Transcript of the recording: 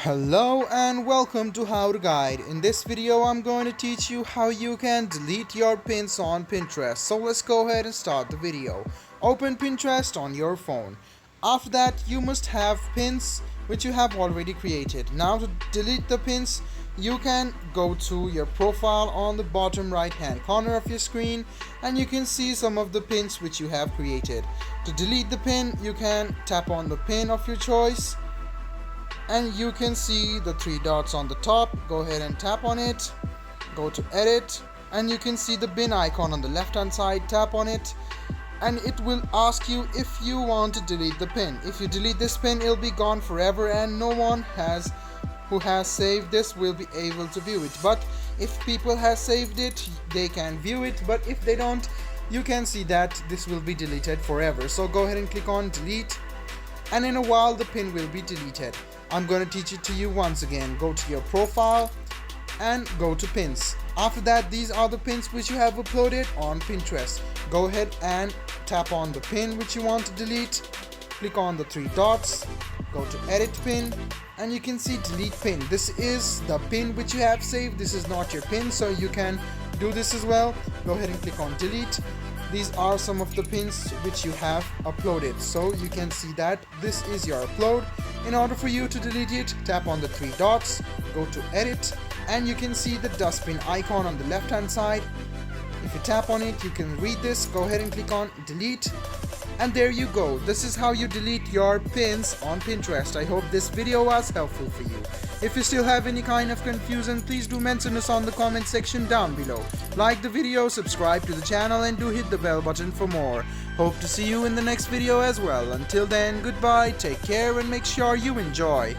Hello and welcome to How to Guide. In this video I'm going to teach you how you can delete your pins on Pinterest. So let's go ahead and start the video. Open Pinterest on your phone. After that you must have pins which you have already created. Now to delete the pins you can go to your profile on the bottom right hand corner of your screen and you can see some of the pins which you have created. To delete the pin you can tap on the pin of your choice and you can see the three dots on the top. Go ahead and tap on it, go to edit, and you can see the bin icon on the left hand side. Tap on it and it will ask you if you want to delete the pin. If you delete this pin it'll be gone forever and no one who has saved this will be able to view it. But if people have saved it they can view it, but if they don't you can see that this will be deleted forever. So go ahead and click on delete and in a while the pin will be deleted. I'm going to teach it to you once again. Go to your profile and go to pins. After that these are the pins which you have uploaded on Pinterest. Go ahead and tap on the pin which you want to delete. Click on the three dots, go to edit pin and you can see delete pin. This is the pin which you have saved. This is not your pin, so you can do this as well. Go ahead and click on delete. These are some of the pins which you have uploaded, so you can see that this is your upload. In order for you to delete it, tap on the three dots, go to edit and you can see the dustbin icon on the left hand side. If you tap on it you can read this. Go ahead and click on delete and there you go. This is how you delete your pins on Pinterest. I hope this video was helpful for you. If you still have any kind of confusion, please do mention us on the comment section down below. Like the video, subscribe to the channel and do hit the bell button for more. Hope to see you in the next video as well. Until then, goodbye, take care and make sure you enjoy.